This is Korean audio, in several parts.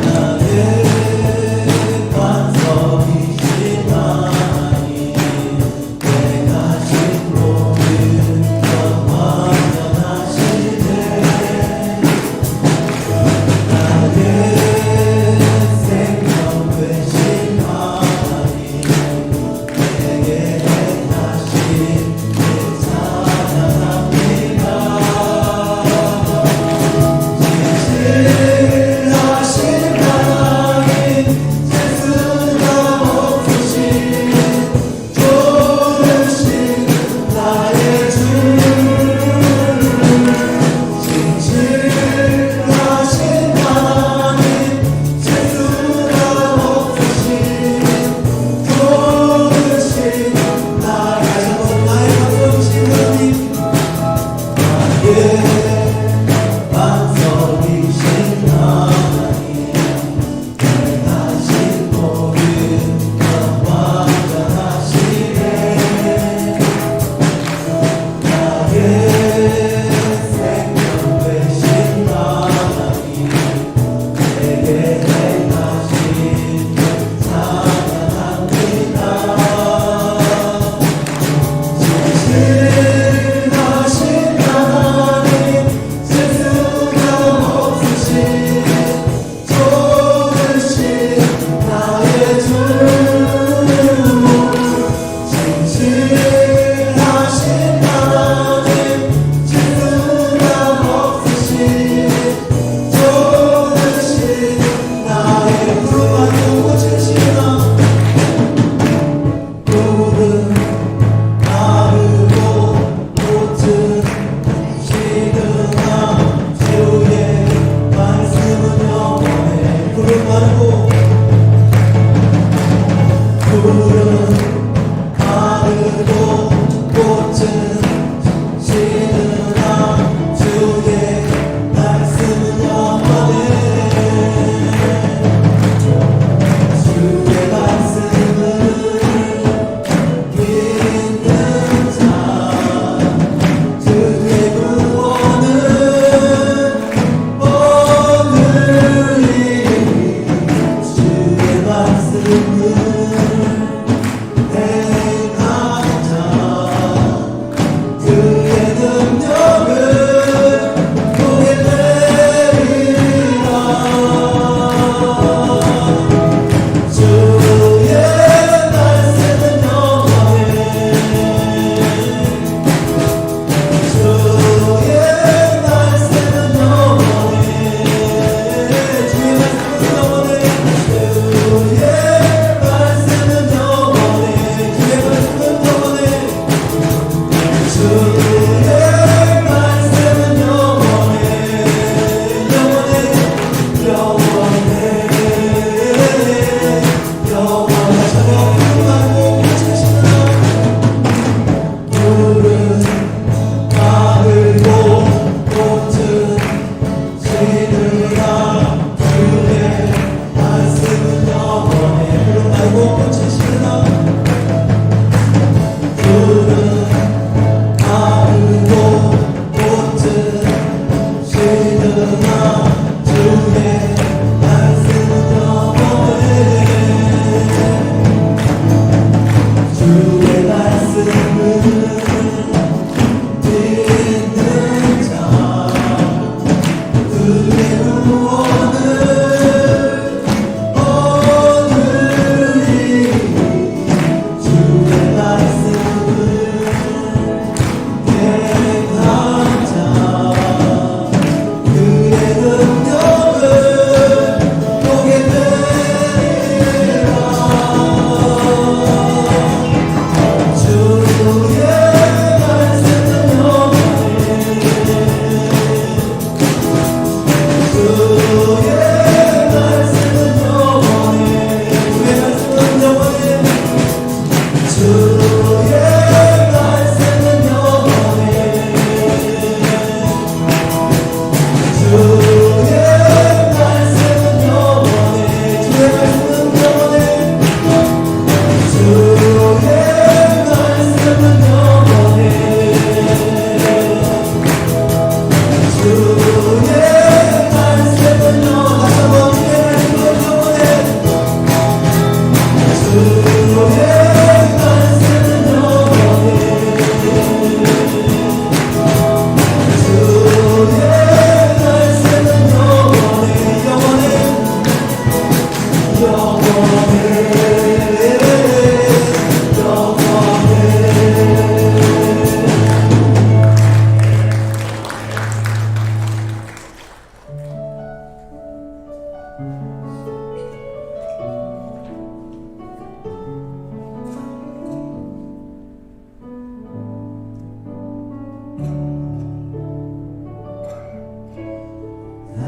나의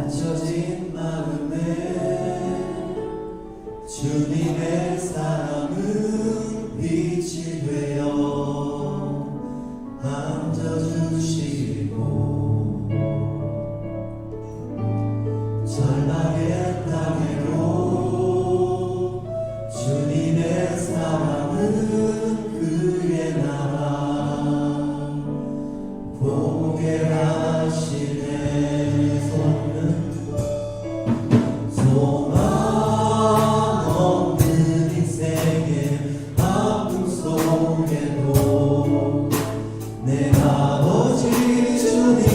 닫혀진 마음에 주님의 사랑은 빛이 되어 만져주시고 전락의 땅에도 주님의 사랑은 그의 나라 보게 하시네. 소망 없는 인생의 아픔 속에도 내 아버지 주님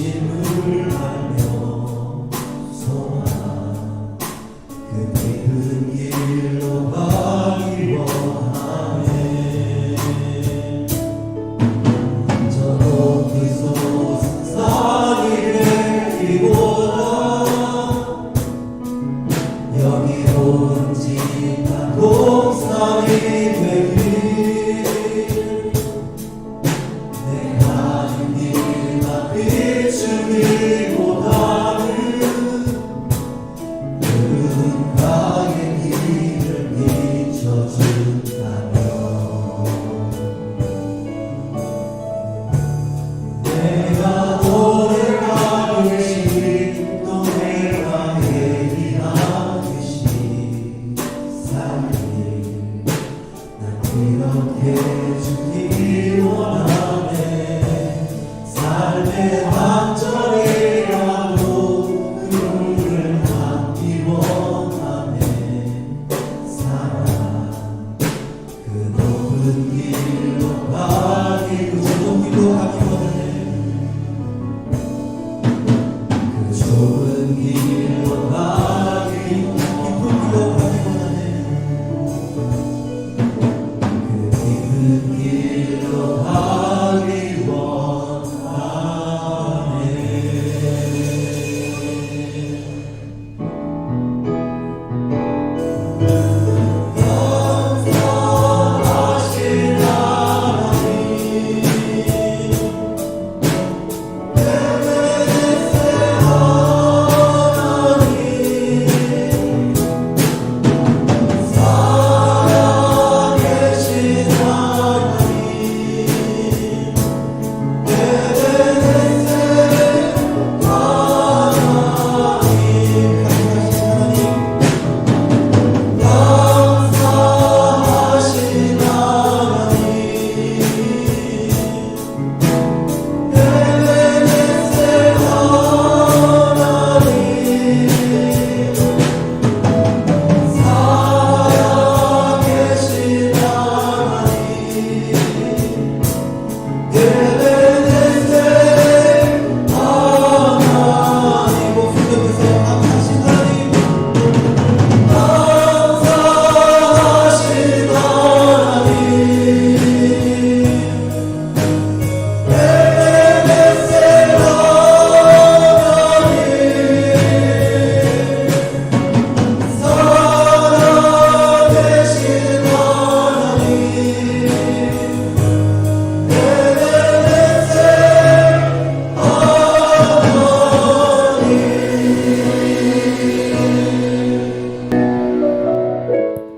부르심을 알며 소망 그 깊은 길로 가기 원하네. 저 높이 솟은 산이 되기보다 여기로운 짙은 동산이 되길 내 가는 길만 비추기보다는 누군가의 길을 비춰준다면 내가 노래하듯이 또 내가 얘기하듯이 살길 난 이렇게 주길 원하네. 삶의 한절이라도 눈물을 담기 원하네. 사랑 그 높은 길로 가기 그 좁은 길로 가기 원하네. 그 좁은 길로 가기 깊은 길로 가기 원하네. 그 깊은 길로 가기 원하네.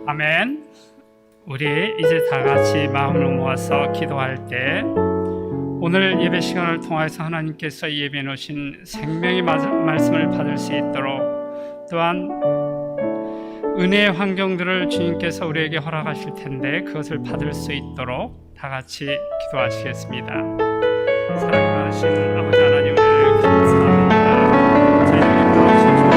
아멘. 우리 이제 다 같이 마음을 모아서 기도할 때 오늘 예배 시간을 통해서 하나님께서 예배해 놓으신 생명의 말씀을 받을 수 있도록 또한 은혜의 환경들을 주님께서 우리에게 허락하실 텐데 그것을 받을 수 있도록 다 같이 기도하시겠습니다. 사랑이 많으신 아버지 하나님, 우리를 감사합니다. 저희들이 부러우신 주님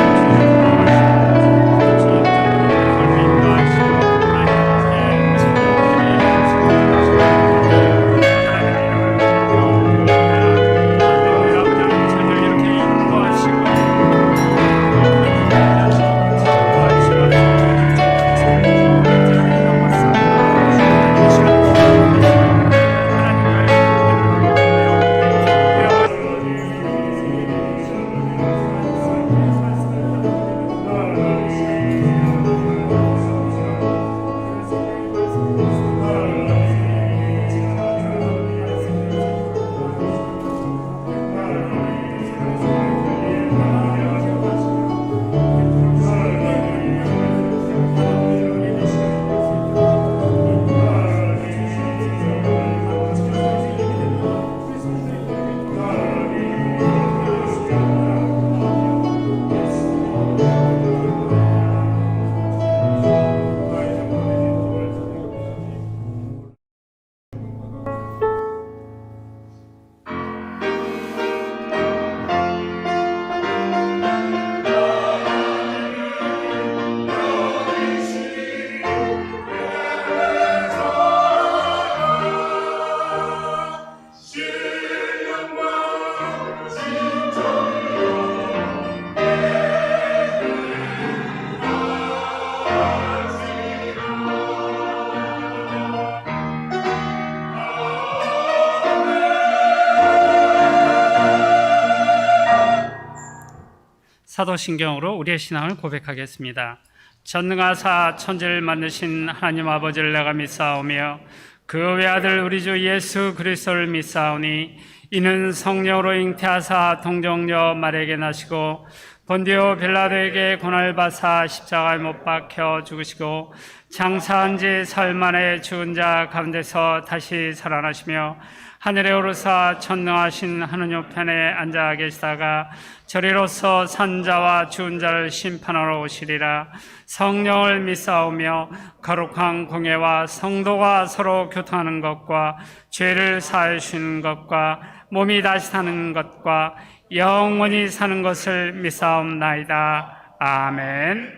사도신경으로 우리의 신앙을 고백하겠습니다. 전능하사 천지를 만드신 하나님 아버지를 내가 믿사오며 그 외아들 우리 주 예수 그리스도를 믿사오니 이는 성령으로 잉태하사 동정녀 마리아에게 나시고 본디오 빌라도에게 고난을 받사 십자가에 못 박혀 죽으시고 장사한 지 사흘 만에 죽은 자 가운데서 다시 살아나시며 하늘에 오르사 전능하신 하느님 우편에 앉아 계시다가 저리로서 산자와 죽은 자를 심판하러 오시리라. 성령을 믿사오며 거룩한 공예와 성도가 서로 교통하는 것과 죄를 사하여 주시는 것과 몸이 다시 사는 것과 영원히 사는 것을 믿사옵나이다. 아멘.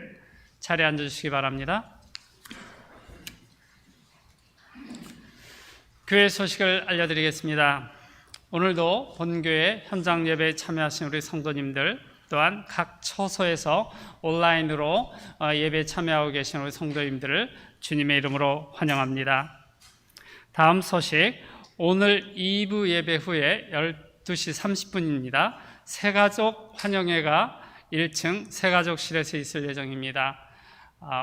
자리에 앉으시기 바랍니다. 교회 소식을 알려드리겠습니다. 오늘도 본교회 현장 예배에 참여하신 우리 성도님들, 또한 각 처소에서 온라인으로 예배에 참여하고 계신 우리 성도님들을 주님의 이름으로 환영합니다. 다음 소식, 오늘 2부 예배 후에 12시 30분입니다. 새가족 환영회가 1층 새가족실에서 있을 예정입니다.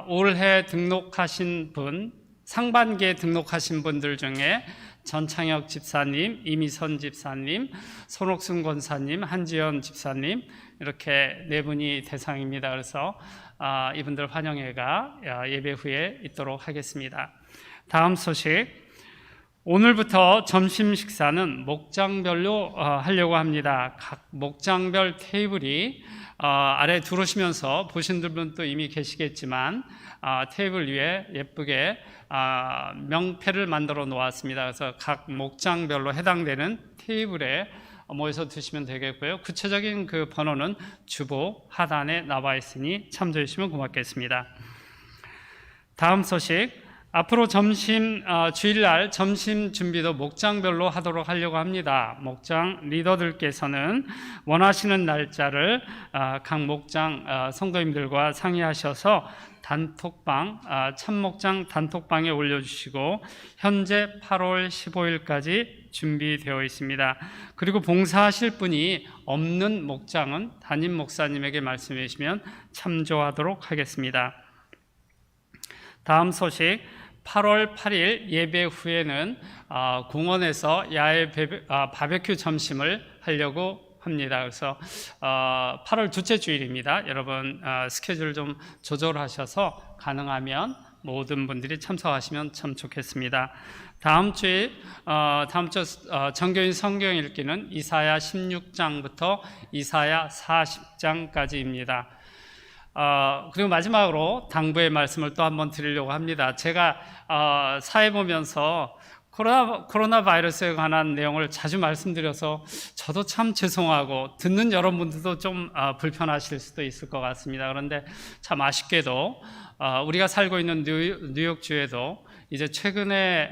올해 등록하신 분, 상반기에 등록하신 분들 중에 전창혁 집사님, 이미선 집사님, 손옥순 권사님, 한지연 집사님 이렇게 네 분이 대상입니다. 그래서 이분들 환영회가 예배 후에 있도록 하겠습니다. 다음 소식, 오늘부터 점심 식사는 목장별로 하려고 합니다. 각 목장별 테이블이 아래 들어오시면서 보신 분도 이미 계시겠지만 테이블 위에 예쁘게 명패를 만들어 놓았습니다. 그래서 각 목장별로 해당되는 테이블에 모여서 드시면 되겠고요. 구체적인 그 번호는 주보 하단에 나와 있으니 참조해 주시면 고맙겠습니다. 다음 소식, 앞으로 주일날 점심 준비도 목장별로 하려고 합니다. 목장 리더들께서는 원하시는 날짜를 각 목장 성도님들과 상의하셔서 참목장 단톡방에 올려주시고 현재 8월 15일까지 준비되어 있습니다. 그리고 봉사하실 분이 없는 목장은 담임 목사님에게 말씀해 주시면 참조하도록 하겠습니다. 다음 소식, 8월 8일 예배 후에는 공원에서 야외 바베큐 점심을 하려고 합니다. 그래서 8월 둘째 주일입니다. 여러분 스케줄 좀 조절하셔서 가능하면 모든 분들이 참석하시면 참 좋겠습니다. 다음 주 정교인 성경 읽기는 이사야 16장부터 이사야 40장까지입니다. 그리고 마지막으로 당부의 말씀을 또 한번 드리려고 합니다. 제가 사회 보면서 코로나 바이러스에 관한 내용을 자주 말씀드려서 저도 참 죄송하고 듣는 여러분들도 좀 불편하실 수도 있을 것 같습니다. 그런데 참 아쉽게도 우리가 살고 있는 뉴욕주에도 이제 최근에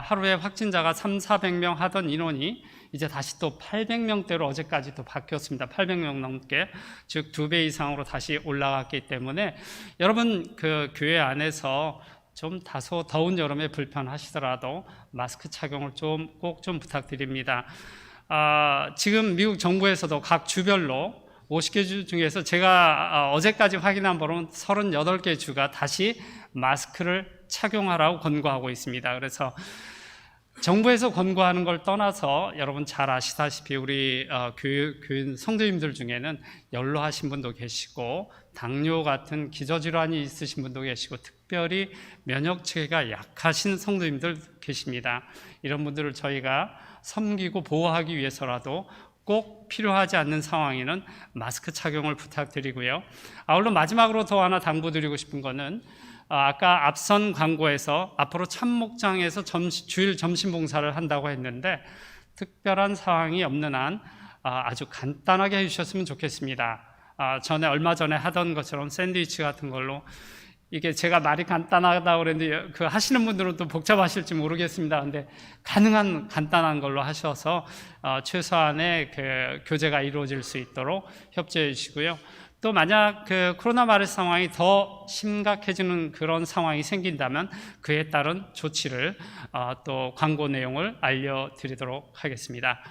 하루에 확진자가 300~400명 하던 인원이 이제 다시 또 800명대로 어제까지 또 바뀌었습니다. 800명 넘게, 즉 2배 이상으로 다시 올라갔기 때문에 여러분 그 교회 안에서 좀 다소 더운 여름에 불편하시더라도 마스크 착용을 꼭 좀 부탁드립니다. 지금 미국 정부에서도 각 주별로 50개 주 중에서 제가 어제까지 확인한 바로는 38개 주가 다시 마스크를 착용하라고 권고하고 있습니다. 그래서 정부에서 권고하는 걸 떠나서 여러분 잘 아시다시피 우리 교인 성도님들 중에는 연로하신 분도 계시고 당뇨 같은 기저질환이 있으신 분도 계시고 특별히 면역체계가 약하신 성도님들 계십니다. 이런 분들을 저희가 섬기고 보호하기 위해서라도 꼭 필요하지 않는 상황에는 마스크 착용을 부탁드리고요. 아울러 마지막으로 더 하나 당부드리고 싶은 거는 아까 앞선 광고에서 앞으로 참목장에서 주일 점심 봉사를 한다고 했는데 특별한 상황이 없는 한 아주 간단하게 해주셨으면 좋겠습니다. 얼마 전에 하던 것처럼 샌드위치 같은 걸로, 이게 제가 말이 간단하다고 그랬는데 그 하시는 분들은 또 복잡하실지 모르겠습니다. 근데 가능한 간단한 걸로 하셔서 최소한의 그 교제가 이루어질 수 있도록 협조해 주시고요. 또 만약 그 코로나 바이러스 상황이 더 심각해지는 그런 상황이 생긴다면 그에 따른 조치를 또 광고 내용을 알려드리도록 하겠습니다.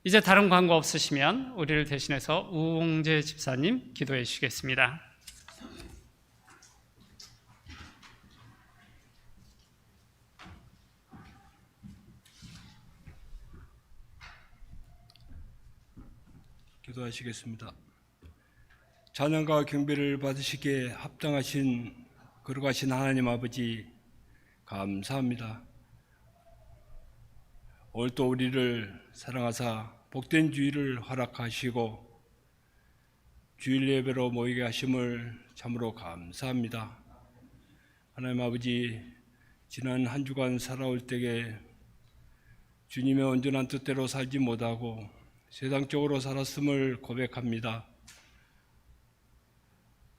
이제 다른 광고 없으시면 우리를 대신해서 우홍재 집사님 기도해 주시겠습니다. 기도하시겠습니다. 찬양과 경배를 받으시기에 합당하신 거룩하신 하나님 아버지, 감사합니다. 오늘 또 우리를 사랑하사 복된 주일을 허락하시고 주일 예배로 모이게 하심을 참으로 감사합니다. 하나님 아버지, 지난 한 주간 살아올 때에 주님의 온전한 뜻대로 살지 못하고 세상적으로 살았음을 고백합니다.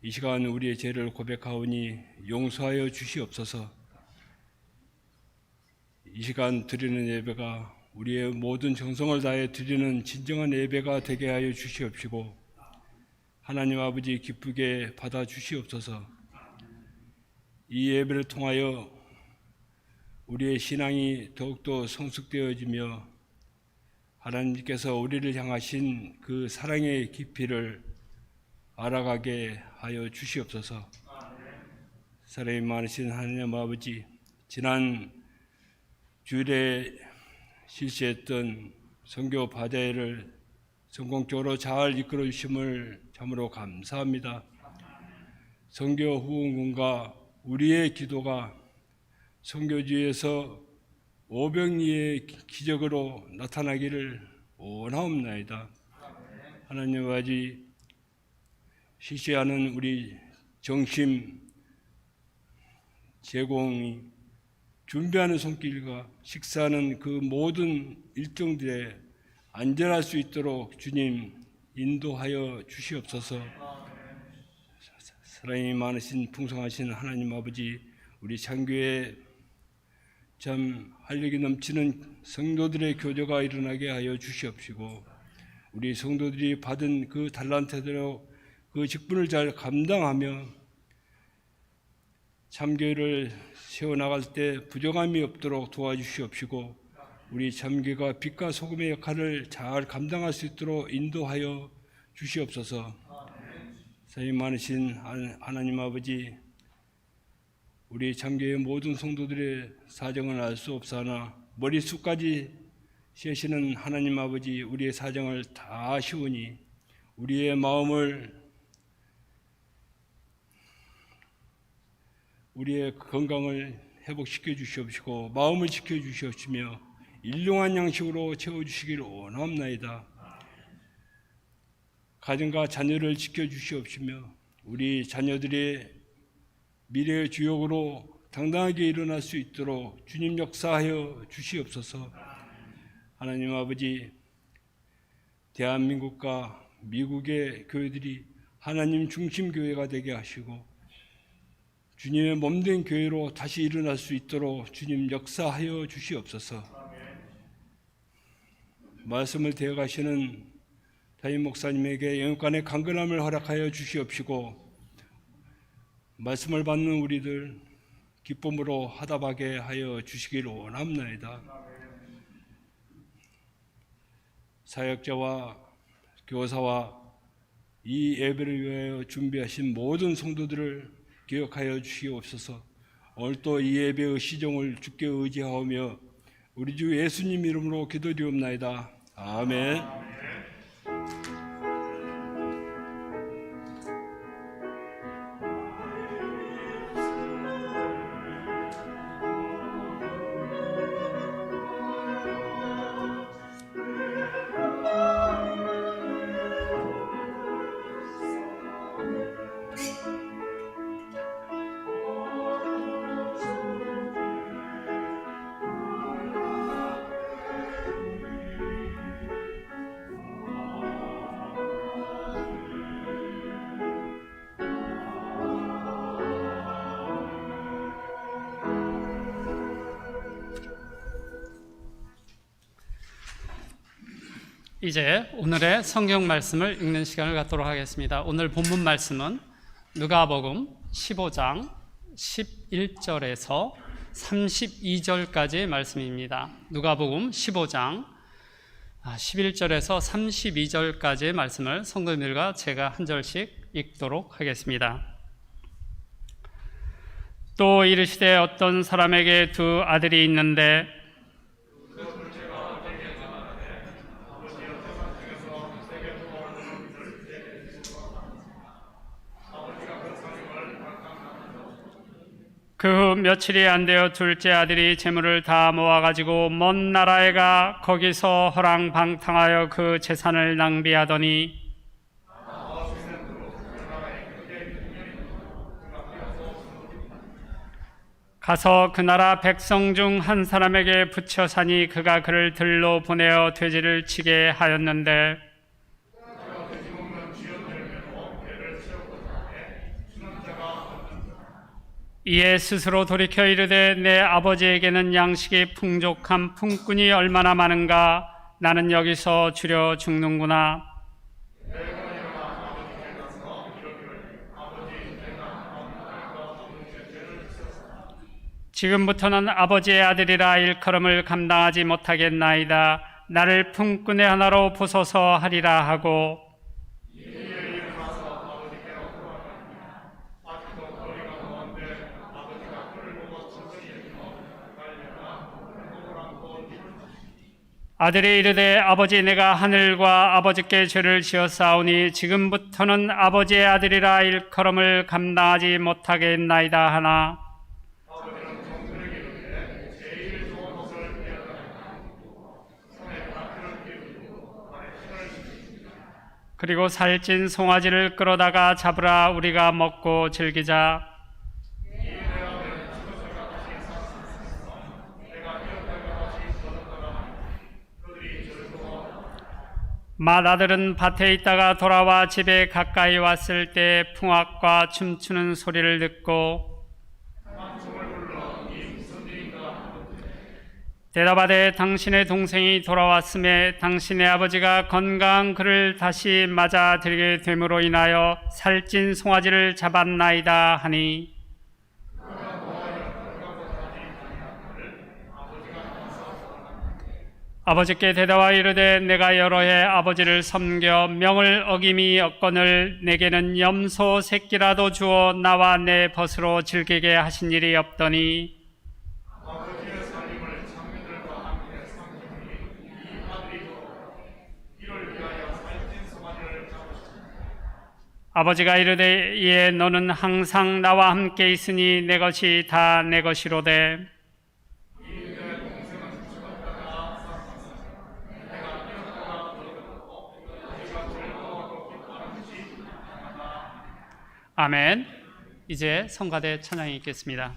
이 시간 우리의 죄를 고백하오니 용서하여 주시옵소서. 이 시간 드리는 예배가 우리의 모든 정성을 다해 드리는 진정한 예배가 되게 하여 주시옵시고 하나님 아버지 기쁘게 받아 주시옵소서. 이 예배를 통하여 우리의 신앙이 더욱더 성숙되어지며 하나님께서 우리를 향하신 그 사랑의 깊이를 알아가게 하여 주시옵소서. 사랑이 많으신 하나님 아버지, 지난 주일에 실시했던 선교 바자회를 성공적으로 잘 이끌어 주심을 참으로 감사합니다. 선교 후원군과 우리의 기도가 선교지에서 오병이의 기적으로 나타나기를 원하옵나이다. 하나님 아버지, 실시하는 우리 정심 제공이 준비하는 손길과 식사하는 그 모든 일정들에 안전할 수 있도록 주님 인도하여 주시옵소서. 사랑이 많으신 풍성하신 하나님 아버지, 우리 창교회 참 활력이 넘치는 성도들의 교제가 일어나게 하여 주시옵시고 우리 성도들이 받은 그 달란트대로 그 직분을 잘 감당하며 참교회를 세워나갈 때 부족함이 없도록 도와주시옵시고 우리 참교회가 빛과 소금의 역할을 잘 감당할 수 있도록 인도하여 주시옵소서. 사랑이 많으신 하나님 아버지, 우리 참교회 모든 성도들의 사정을 알 수 없사나 머릿속까지 세시는 하나님 아버지, 우리의 사정을 다 아시오니 우리의 마음을, 우리의 건강을 회복시켜 주시옵시고 마음을 지켜 주시옵시며 일용한 양식으로 채워주시기를 원하옵나이다. 가정과 자녀를 지켜 주시옵시며 우리 자녀들의 미래의 주역으로 당당하게 일어날 수 있도록 주님 역사하여 주시옵소서. 하나님 아버지, 대한민국과 미국의 교회들이 하나님 중심 교회가 되게 하시고 주님의 몸된 교회로 다시 일어날 수 있도록 주님 역사하여 주시옵소서. 말씀을 대어가시는 담임 목사님에게 영육간의 강건함을 허락하여 주시옵시고 말씀을 받는 우리들 기쁨으로 화답하게 하여 주시기를 원합나이다. 사역자와 교사와 이 예배를 위하여 준비하신 모든 성도들을 기억하여 주시옵소서. 오늘 또 이 예배의 시종을 주께 의지하오며 우리 주 예수님 이름으로 기도드리옵나이다. 아멘. 이제 오늘의 성경 말씀을 읽는 시간을 갖도록 하겠습니다. 오늘 본문 말씀은 누가복음 15장 11절에서 32절까지의 말씀입니다. 누가복음 15장 11절에서 32절까지의 말씀을 성도님들과 제가 한 절씩 읽도록 하겠습니다. 또 이르시되 어떤 사람에게 두 아들이 있는데 그 후 며칠이 안 되어 둘째 아들이 재물을 다 모아가지고 먼 나라에 가 거기서 허랑방탕하여 그 재산을 낭비하더니 가서 그 나라 백성 중 한 사람에게 붙여 사니 그가 그를 들로 보내어 돼지를 치게 하였는데 이에 스스로 돌이켜 이르되 내 아버지에게는 양식이 풍족한 품꾼이 얼마나 많은가 나는 여기서 주려 죽는구나. 지금부터는 아버지의 아들이라 일컬음을 감당하지 못하겠나이다. 나를 품꾼의 하나로 보소서 하리라 하고 아들이 이르되 아버지 내가 하늘과 아버지께 죄를 지었사오니 지금부터는 아버지의 아들이라 일컬음을 감당하지 못하겠나이다 하나 그리고 살찐 송아지를 끌어다가 잡으라 우리가 먹고 즐기자. 맏아들은 밭에 있다가 돌아와 집에 가까이 왔을 때 풍악과 춤추는 소리를 듣고 대답하되 당신의 동생이 돌아왔음에 당신의 아버지가 건강한 그를 다시 맞아들이게 됨으로 인하여 살찐 송아지를 잡았나이다 하니 아버지께 대답하여 이르되 내가 여러 해 아버지를 섬겨 명을 어김이 없거늘 내게는 염소 새끼라도 주어 나와 내 벗으로 즐기게 하신 일이 없더니 아버지의 살림을 장면들과 함께 섬기니 이 아들이도 이를 위하여 살찐 송아지를 잡으시니 아버지가 이르되 이에 너는 항상 나와 함께 있으니 내 것이 다 내 것이로되 아멘. 이제 성가대 찬양이 있겠습니다.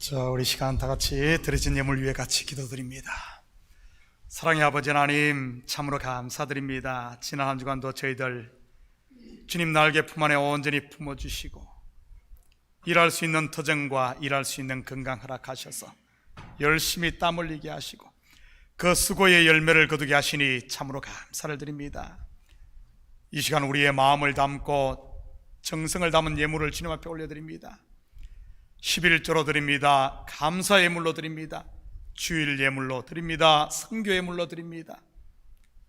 자, 우리 시간 다 같이 드려진 예물 위해 같이 기도드립니다. 사랑의 아버지 하나님, 참으로 감사드립니다. 지난 한 주간도 저희들 주님 날개 품 안에 온전히 품어주시고 일할 수 있는 터전과 일할 수 있는 건강 허락하셔서 열심히 땀 흘리게 하시고 그 수고의 열매를 거두게 하시니 참으로 감사를 드립니다. 이 시간 우리의 마음을 담고 정성을 담은 예물을 주님 앞에 올려드립니다. 11조로 드립니다. 감사 예물로 드립니다. 주일 예물로 드립니다. 선교 예물로 드립니다.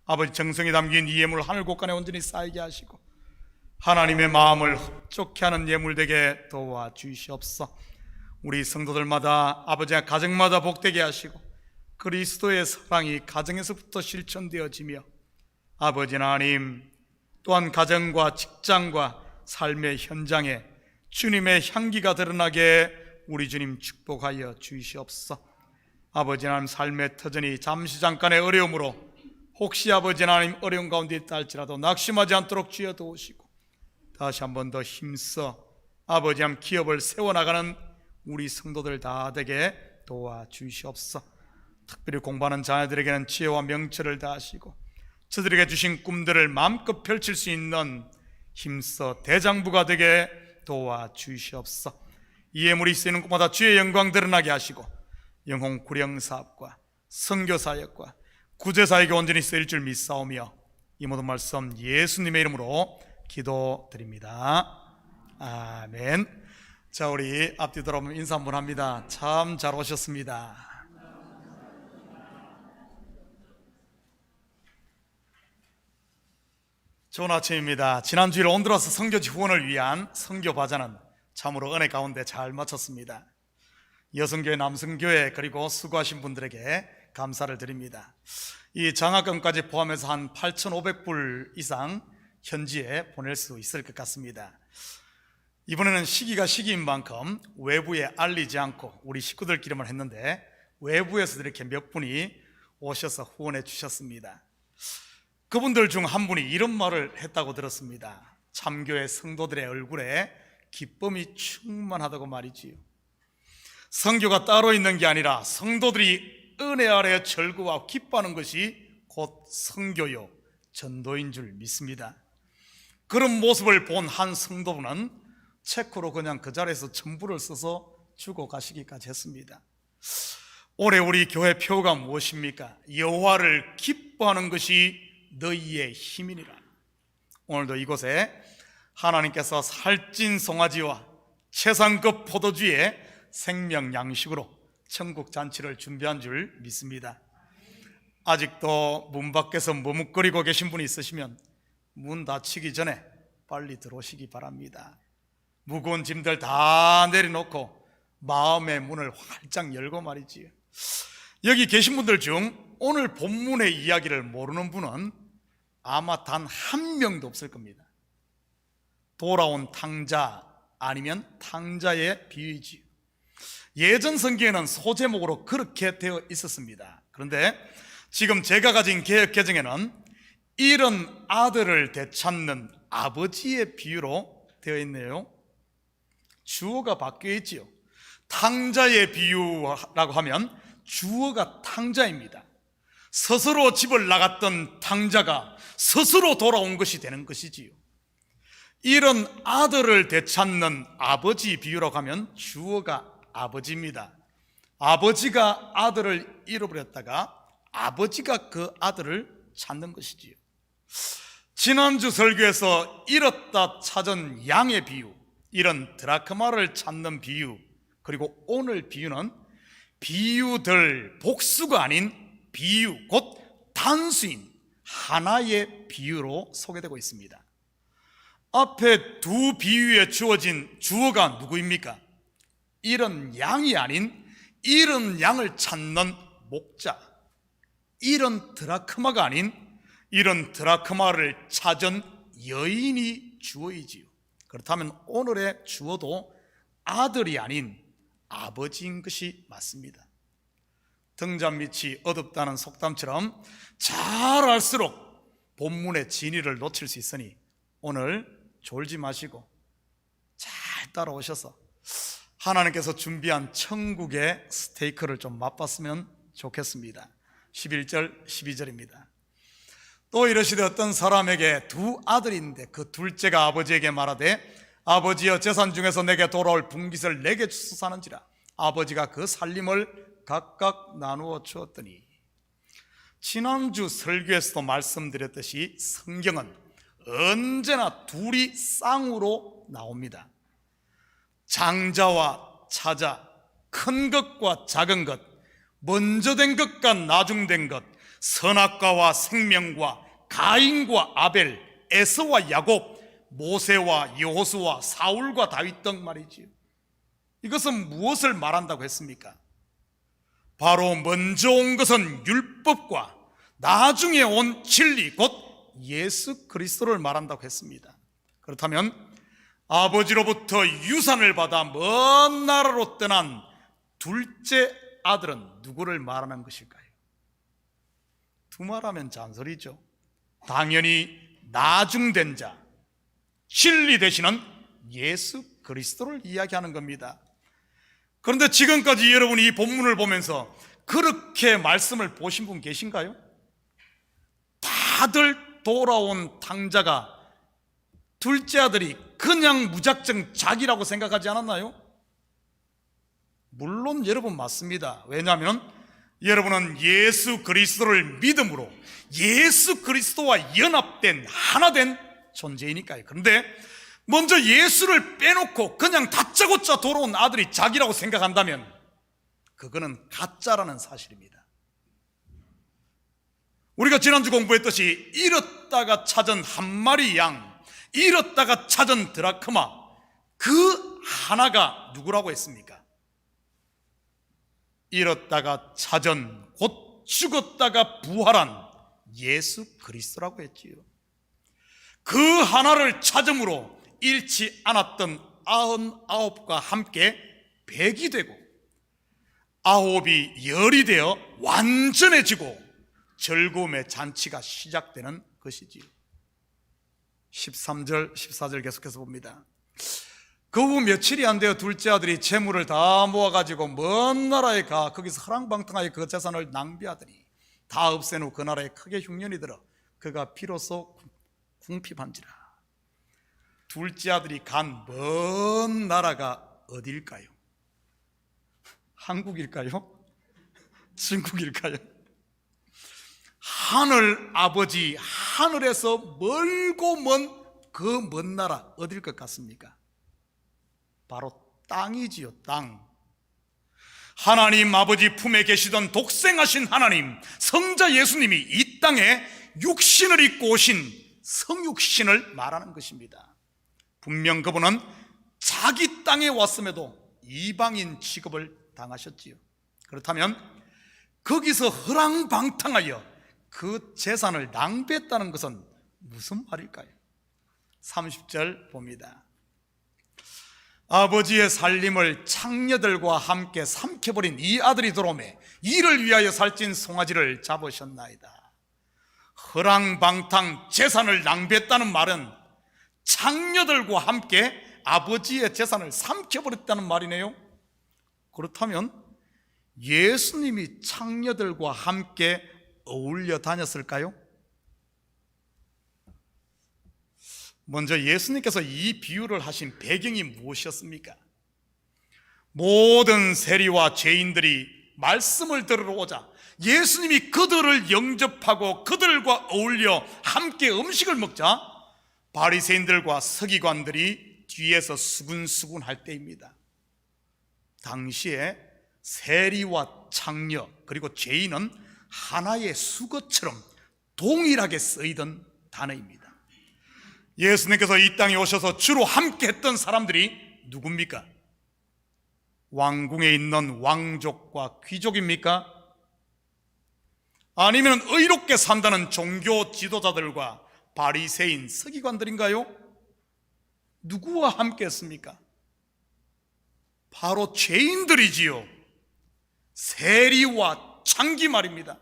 아버지, 정성이 담긴 이 예물 하늘 곳간에 온전히 쌓이게 하시고 하나님의 마음을 흡족해 하는 예물 되게 도와주시옵소서. 우리 성도들마다 아버지의 가정마다 복되게 하시고 그리스도의 사랑이 가정에서부터 실천되어지며 아버지 하나님 또한 가정과 직장과 삶의 현장에 주님의 향기가 드러나게 우리 주님 축복하여 주시옵소서. 아버지 하나님, 삶의 터전이 잠시 잠깐의 어려움으로 혹시 아버지 하나님 어려운 가운데 있다 할지라도 낙심하지 않도록 주여 도우시고 다시 한 번 더 힘써 아버지 하나님 기업을 세워나가는 우리 성도들 다 되게 도와주시옵소서. 특별히 공부하는 자녀들에게는 지혜와 명철을 다하시고 저들에게 주신 꿈들을 마음껏 펼칠 수 있는 힘써 대장부가 되게 도와주시옵소서. 이 예물이 쓰이는 곳마다 주의 영광 드러나게 하시고 영혼 구령 사업과 선교 사역과 구제 사역에 온전히 쓰일 줄 믿사오며 이 모든 말씀 예수님의 이름으로 기도드립니다. 아멘. 자, 우리 앞뒤 돌아보면 인사 한번 합니다. 참 잘 오셨습니다. 좋은 아침입니다. 지난 주일 온두라스 선교지 후원을 위한 선교 바자는 참으로 은혜 가운데 잘 마쳤습니다. 여성교회, 남성교회 그리고 수고하신 분들에게 감사를 드립니다. 이 장학금까지 포함해서 한 8,500불 이상 현지에 보낼 수 있을 것 같습니다. 이번에는 시기가 시기인 만큼 외부에 알리지 않고 우리 식구들끼리만 했는데 외부에서 이렇게 몇 분이 오셔서 후원해 주셨습니다. 그분들 중 한 분이 이런 말을 했다고 들었습니다. 참교회 성도들의 얼굴에 기쁨이 충만하다고 말이지요. 선교가 따로 있는 게 아니라 성도들이 은혜 아래 절구와 기뻐하는 것이 곧 선교요 전도인 줄 믿습니다. 그런 모습을 본 한 성도분은 체크로 그냥 그 자리에서 전부를 써서 주고 가시기까지 했습니다. 올해 우리 교회 표가 무엇입니까? 여호와를 기뻐하는 것이 너희의 힘이니라. 오늘도 이곳에 하나님께서 살찐 송아지와 최상급 포도주의 생명 양식으로 천국 잔치를 준비한 줄 믿습니다. 아직도 문 밖에서 머뭇거리고 계신 분이 있으시면 문 닫히기 전에 빨리 들어오시기 바랍니다. 무거운 짐들 다 내려놓고 마음의 문을 활짝 열고 말이지요. 여기 계신 분들 중 오늘 본문의 이야기를 모르는 분은 아마 단 한 명도 없을 겁니다. 돌아온 탕자 아니면 탕자의 비유이지요. 예전 성경에는 소제목으로 그렇게 되어 있었습니다. 그런데 지금 제가 가진 개역 개정에는 이런 아들을 되찾는 아버지의 비유로 되어 있네요. 주어가 바뀌어 있지요. 탕자의 비유라고 하면 주어가 탕자입니다. 스스로 집을 나갔던 탕자가 스스로 돌아온 것이 되는 것이지요. 이런 아들을 되찾는 아버지 비유라고 하면 주어가 아버지입니다. 아버지가 아들을 잃어버렸다가 아버지가 그 아들을 찾는 것이지요. 지난주 설교에서 잃었다 찾은 양의 비유, 이런 드라크마를 찾는 비유, 그리고 오늘 비유는 비유들 복수가 아닌 비유, 곧 단수인 하나의 비유로 소개되고 있습니다. 앞에 두 비유에 주어진 주어가 누구입니까? 이런 양이 아닌 이런 양을 찾는 목자, 이런 드라크마가 아닌 이런 드라크마를 찾은 여인이 주어이지요. 그렇다면 오늘의 주어도 아들이 아닌 아버지인 것이 맞습니다. 등잔 밑이 어둡다는 속담처럼 잘 알수록 본문의 진리를 놓칠 수 있으니 오늘 졸지 마시고 잘 따라오셔서 하나님께서 준비한 천국의 스테이크를 좀 맛봤으면 좋겠습니다. 11절 12절입니다. 또 이르시되 어떤 사람에게 두 아들이 있는데 그 둘째가 아버지에게 말하되 아버지여 재산 중에서 내게 돌아올 분깃을 내게 주소서 하는지라. 아버지가 그 살림을 각각 나누어 주었더니, 지난주 설교에서도 말씀드렸듯이 성경은 언제나 둘이 쌍으로 나옵니다. 장자와 차자, 큰 것과 작은 것, 먼저 된 것과 나중된 것, 선악과와 생명과 가인과 아벨, 에서와 야곱, 모세와 여호수아, 사울과 다윗 등 말이지요. 이것은 무엇을 말한다고 했습니까? 바로 먼저 온 것은 율법과 나중에 온 진리, 곧 예수 그리스도를 말한다고 했습니다. 그렇다면 아버지로부터 유산을 받아 먼 나라로 떠난 둘째 아들은 누구를 말하는 것일까요? 두말하면 잔소리죠. 당연히 나중된 자, 진리 되시는 예수 그리스도를 이야기하는 겁니다. 그런데 지금까지 여러분이 이 본문을 보면서 그렇게 말씀을 보신 분 계신가요? 다들 돌아온 탕자가 둘째 아들이 그냥 무작정 자기라고 생각하지 않았나요? 물론 여러분 맞습니다. 왜냐하면 여러분은 예수 그리스도를 믿음으로 예수 그리스도와 연합된 하나된 존재이니까요. 그런데 먼저 예수를 빼놓고 그냥 다짜고짜 돌아온 아들이 자기라고 생각한다면 그거는 가짜라는 사실입니다. 우리가 지난주 공부했듯이 잃었다가 찾은 한 마리 양, 잃었다가 찾은 드라크마, 그 하나가 누구라고 했습니까? 잃었다가 찾은, 곧 죽었다가 부활한 예수 그리스도라고 했지요. 그 하나를 찾음으로 잃지 않았던 99과 함께 100이 되고 9이 10이 되어 완전해지고 즐거움의 잔치가 시작되는 것이지요. 13절 14절 계속해서 봅니다. 그 후 며칠이 안 되어 둘째 아들이 재물을 다 모아가지고 먼 나라에 가 거기서 허랑방탕하게 그 재산을 낭비하더니 다 없앤 후 그 나라에 크게 흉년이 들어 그가 비로소 궁핍한지라. 둘째 아들이 간 먼 나라가 어디일까요? 한국일까요? 중국일까요? 하늘 아버지, 하늘에서 멀고 먼 그 먼 나라 어딜 것 같습니까? 바로 땅이지요. 땅. 하나님 아버지 품에 계시던 독생하신 하나님, 성자 예수님이 이 땅에 육신을 입고 오신 성육신을 말하는 것입니다. 분명 그분은 자기 땅에 왔음에도 이방인 취급을 당하셨지요. 그렇다면 거기서 허랑방탕하여 그 재산을 낭비했다는 것은 무슨 말일까요? 30절 봅니다. 아버지의 살림을 창녀들과 함께 삼켜버린 이 아들이 돌아오매 이를 위하여 살찐 송아지를 잡으셨나이다. 허랑방탕 재산을 낭비했다는 말은 창녀들과 함께 아버지의 재산을 삼켜버렸다는 말이네요. 그렇다면 예수님이 창녀들과 함께 어울려 다녔을까요? 먼저 예수님께서 이 비유를 하신 배경이 무엇이었습니까? 모든 세리와 죄인들이 말씀을 들으러 오자 예수님이 그들을 영접하고 그들과 어울려 함께 음식을 먹자 바리새인들과 서기관들이 뒤에서 수군수군 할 때입니다. 당시에 세리와 창녀 그리고 죄인은 하나의 수거처럼 동일하게 쓰이던 단어입니다. 예수님께서 이 땅에 오셔서 주로 함께 했던 사람들이 누굽니까? 왕궁에 있는 왕족과 귀족입니까? 아니면 의롭게 산다는 종교 지도자들과 바리새인 서기관들인가요? 누구와 함께 했습니까? 바로 죄인들이지요. 세리와 창기 말입니다.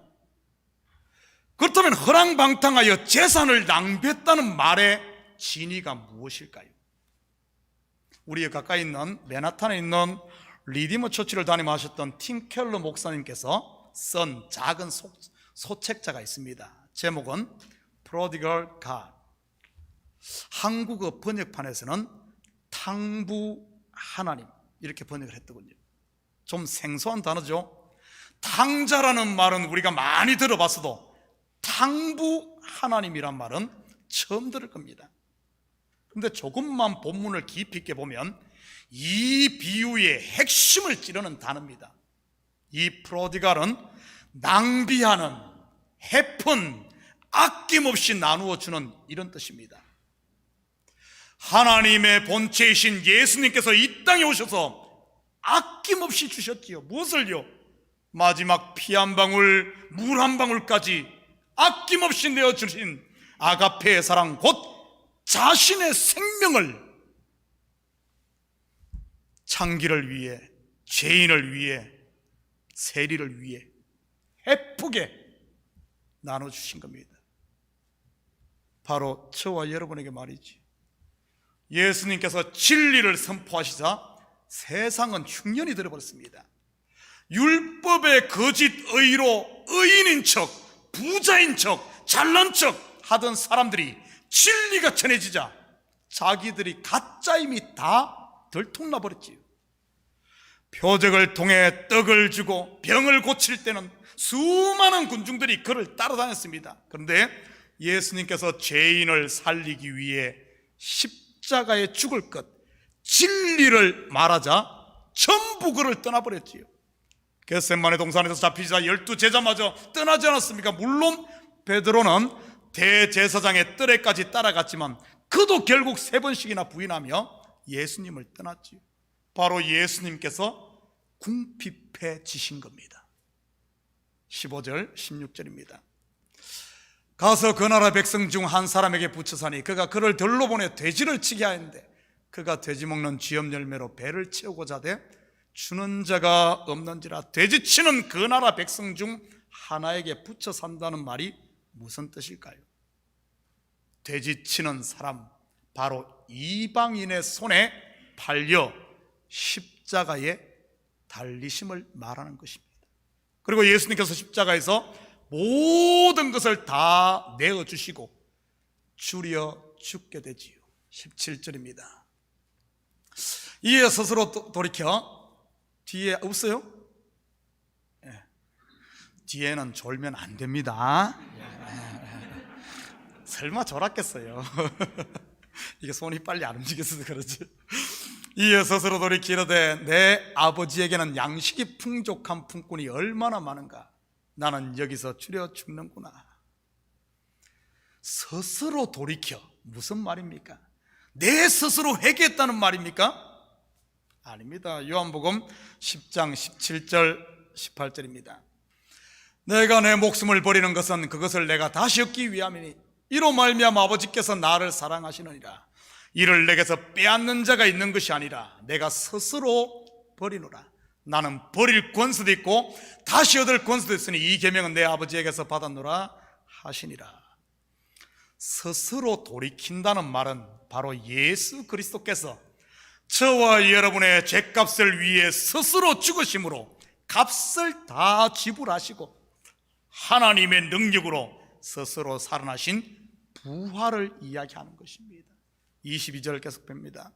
그렇다면 허랑방탕하여 재산을 낭비했다는 말의 진의가 무엇일까요? 우리의 가까이 있는 맨하탄에 있는 리디머 처치를 담임하셨던 팀 켈러 목사님께서 쓴 작은 소책자가 있습니다. 제목은 Prodigal God. 한국어 번역판에서는 탕부 하나님 이렇게 번역을 했더군요. 좀 생소한 단어죠. 탕자라는 말은 우리가 많이 들어봤어도 탕부 하나님이란 말은 처음 들을 겁니다. 그런데 조금만 본문을 깊이 있게 보면 이 비유의 핵심을 찌르는 단어입니다. 이 프로디갈은 낭비하는, 해픈, 아낌없이 나누어 주는 이런 뜻입니다. 하나님의 본체이신 예수님께서 이 땅에 오셔서 아낌없이 주셨지요. 무엇을요? 마지막 피 한 방울, 물 한 방울까지 아낌없이 내어주신 아가페의 사랑, 곧 자신의 생명을 창기를 위해, 죄인을 위해, 세리를 위해 해프게 나눠주신 겁니다. 바로 저와 여러분에게 말이지. 예수님께서 진리를 선포하시자 세상은 흉년이 들어버렸습니다. 율법의 거짓 의로 의인인 척, 부자인 척, 잘난 척 하던 사람들이 진리가 전해지자 자기들이 가짜임이 다 들통나버렸지요. 표적을 통해 떡을 주고 병을 고칠 때는 수많은 군중들이 그를 따라다녔습니다. 그런데 예수님께서 죄인을 살리기 위해 십자가에 죽을 것, 진리를 말하자 전부 그를 떠나버렸지요. 겟세마네 동산에서 잡히자 12제자마저 떠나지 않았습니까? 물론 베드로는 대제사장의 뜰에까지 따라갔지만 그도 결국 3번씩이나 부인하며 예수님을 떠났지요. 바로 예수님께서 궁핍해지신 겁니다. 15절 16절입니다. 가서 그 나라 백성 중 한 사람에게 붙여사니 그가 그를 들로 보내 돼지를 치게 하였는데 그가 돼지 먹는 쥐염 열매로 배를 채우고자 하되 주는 자가 없는지라. 돼지 치는 그 나라 백성 중 하나에게 붙여 산다는 말이 무슨 뜻일까요? 돼지 치는 사람, 바로 이방인의 손에 팔려 십자가에 달리심을 말하는 것입니다. 그리고 예수님께서 십자가에서 모든 것을 다 내어주시고 줄여 죽게 되지요. 17절입니다. 이에 스스로 돌이켜 뒤에 없어요? 네. 뒤에는 졸면 안 됩니다. 설마 졸았겠어요. 이게 손이 빨리 안 움직여서 그러지. 이에 스스로 돌이키려되 내 아버지에게는 양식이 풍족한 품꾼이 얼마나 많은가. 나는 여기서 줄여 죽는구나. 스스로 돌이켜 무슨 말입니까? 내 스스로 회개했다는 말입니까? 아닙니다. 요한복음 10장 17절 18절입니다. 내가 내 목숨을 버리는 것은 그것을 내가 다시 얻기 위함이니 이로 말미암아 아버지께서 나를 사랑하시느니라. 이를 내게서 빼앗는 자가 있는 것이 아니라 내가 스스로 버리노라. 나는 버릴 권세도 있고 다시 얻을 권세도 있으니 이 계명은 내 아버지에게서 받았노라 하시니라. 스스로 돌이킨다는 말은 바로 예수 그리스도께서 저와 여러분의 죄값을 위해 스스로 죽으심으로 값을 다 지불하시고 하나님의 능력으로 스스로 살아나신 부활을 이야기하는 것입니다. 22절 계속 봅니다.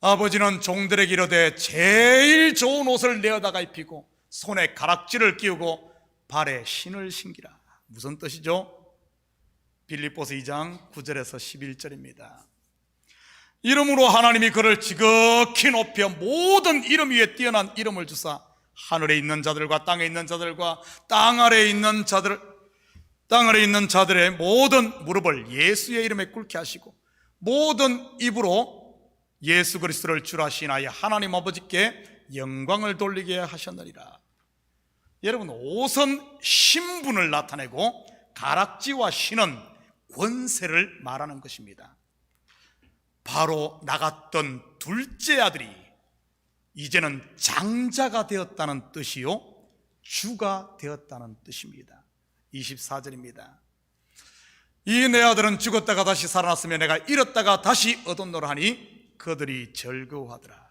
아버지는 종들에게 이르되 제일 좋은 옷을 내어다가 입히고 손에 가락지를 끼우고 발에 신을 신기라. 무슨 뜻이죠? 빌립보서 2장 9절에서 11절입니다. 이름으로 하나님이 그를 지극히 높여 모든 이름 위에 뛰어난 이름을 주사 하늘에 있는 자들과 땅에 있는 자들과 땅 아래에 있는 자들의 모든 무릎을 예수의 이름에 꿇게 하시고 모든 입으로 예수 그리스도를 주라 하시나여 하나님 아버지께 영광을 돌리게 하셨느니라. 여러분, 옷은 신분을 나타내고 가락지와 신은 권세를 말하는 것입니다. 바로 나갔던 둘째 아들이 이제는 장자가 되었다는 뜻이요 주가 되었다는 뜻입니다. 24절입니다. 이 내 아들은 죽었다가 다시 살아났으며 내가 잃었다가 다시 얻었노라 하니 그들이 즐거워하더라.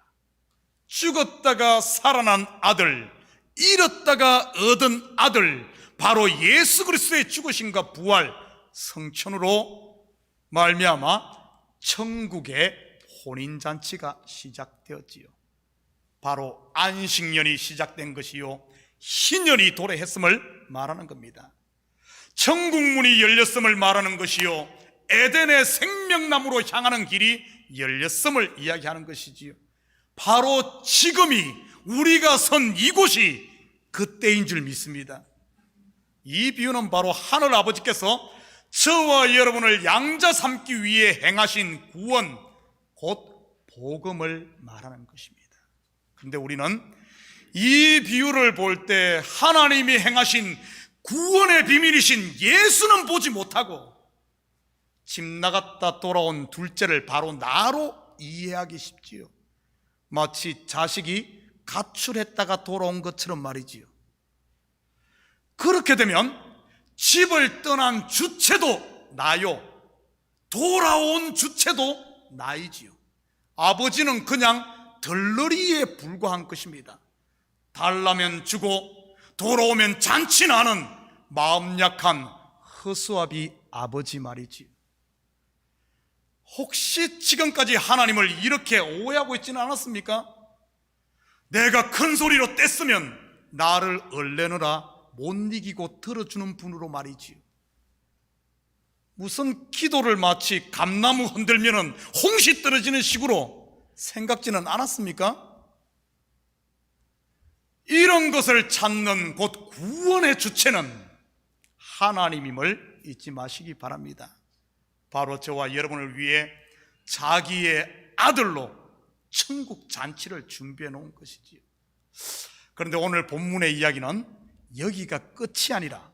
죽었다가 살아난 아들, 잃었다가 얻은 아들, 바로 예수 그리스도의 죽으심과 부활, 성천으로 말미암아 천국의 혼인잔치가 시작되었지요. 바로 안식년이 시작된 것이요, 희년이 도래했음을 말하는 겁니다. 천국문이 열렸음을 말하는 것이요, 에덴의 생명나무로 향하는 길이 열렸음을 이야기하는 것이지요. 바로 지금이, 우리가 선 이곳이 그때인 줄 믿습니다. 이 비유는 바로 하늘 아버지께서 저와 여러분을 양자 삼기 위해 행하신 구원, 곧 복음을 말하는 것입니다. 그런데 우리는 이 비유를 볼 때 하나님이 행하신 구원의 비밀이신 예수는 보지 못하고 집 나갔다 돌아온 둘째를 바로 나로 이해하기 쉽지요. 마치 자식이 가출했다가 돌아온 것처럼 말이지요. 그렇게 되면 집을 떠난 주체도 나요, 돌아온 주체도 나이지요. 아버지는 그냥 덜러리에 불과한 것입니다. 달라면 주고 돌아오면 잔치나는 마음 약한 허수아비 아버지 말이지요. 혹시 지금까지 하나님을 이렇게 오해하고 있지는 않았습니까? 내가 큰 소리로 뗐으면 나를 얼레느라 못 이기고 들어주는 분으로 말이지요. 무슨 기도를 마치 감나무 흔들면은 홍시 떨어지는 식으로 생각지는 않았습니까? 이런 것을 찾는 곧 구원의 주체는 하나님임을 잊지 마시기 바랍니다. 바로 저와 여러분을 위해 자기의 아들로 천국 잔치를 준비해 놓은 것이지요. 그런데 오늘 본문의 이야기는 여기가 끝이 아니라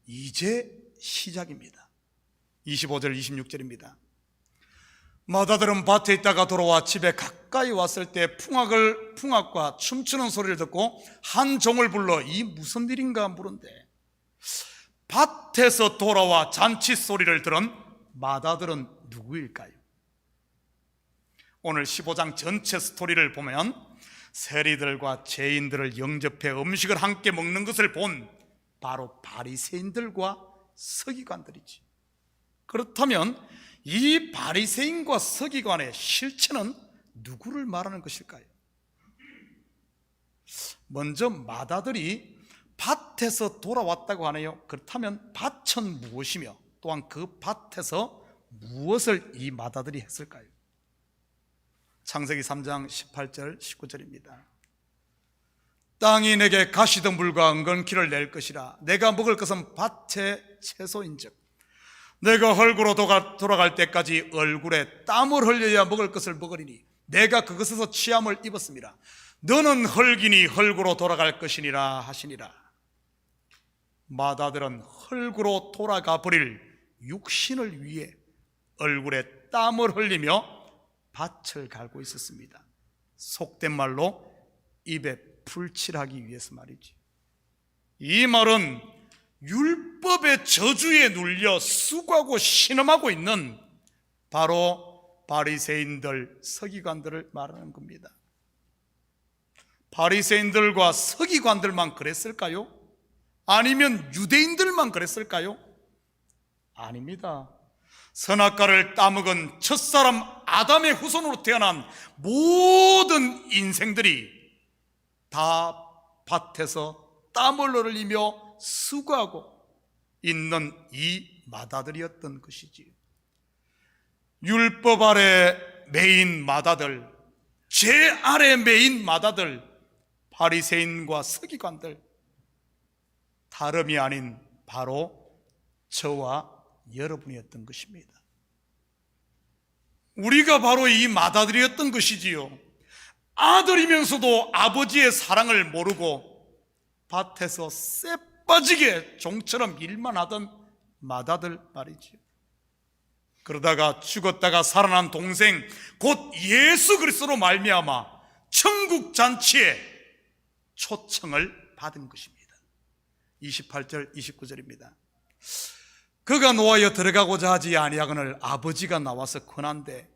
이제 시작입니다. 25절 26절입니다. 마다들은 밭에 있다가 돌아와 집에 가까이 왔을 때 풍악과 춤추는 소리를 듣고 한 종을 불러 이 무슨 일인가 물은데, 밭에서 돌아와 잔치 소리를 들은 마다들은 누구일까요? 오늘 15장 전체 스토리를 보면 세리들과 죄인들을 영접해 음식을 함께 먹는 것을 본 바로 바리새인들과 서기관들이지. 그렇다면 이 바리새인과 서기관의 실체는 누구를 말하는 것일까요? 먼저 마다들이 밭에서 돌아왔다고 하네요. 그렇다면 밭은 무엇이며 또한 그 밭에서 무엇을 이 마다들이 했을까요? 창세기 3장 18절 19절입니다. 땅이 내게 가시덤불과 은근키를 낼 것이라. 내가 먹을 것은 밭의 채소인즉 내가 헐구로 돌아갈 때까지 얼굴에 땀을 흘려야 먹을 것을 먹으리니 내가 그것에서 취함을 입었습니다. 너는 헐기니 헐구로 돌아갈 것이니라 하시니라. 마다들은 헐구로 돌아가 버릴 육신을 위해 얼굴에 땀을 흘리며 밭을 갈고 있었습니다. 속된 말로 입에 풀칠하기 위해서 말이지. 이 말은 율법의 저주에 눌려 수고하고 신음하고 있는 바로 바리새인들, 서기관들을 말하는 겁니다. 바리새인들과 서기관들만 그랬을까요? 아니면 유대인들만 그랬을까요? 아닙니다. 선악과를 따먹은 첫사람 아담의 후손으로 태어난 모든 인생들이 다 밭에서 땀을 흘리며 수고하고 있는 이 마다들이었던 것이지요. 율법 아래 매인 마다들, 죄 아래 매인 마다들, 바리새인과 서기관들, 다름이 아닌 바로 저와 여러분이었던 것입니다. 우리가 바로 이 마다들이었던 것이지요. 아들이면서도 아버지의 사랑을 모르고 밭에서 쎄 빠지게 종처럼 일만 하던 마다들 말이지요. 그러다가 죽었다가 살아난 동생 곧 예수 그리스도로 말미암아 천국 잔치에 초청을 받은 것입니다. 28절 29절입니다. 그가 노하여 들어가고자 하지 아니하거늘 아버지가 나와서 권한대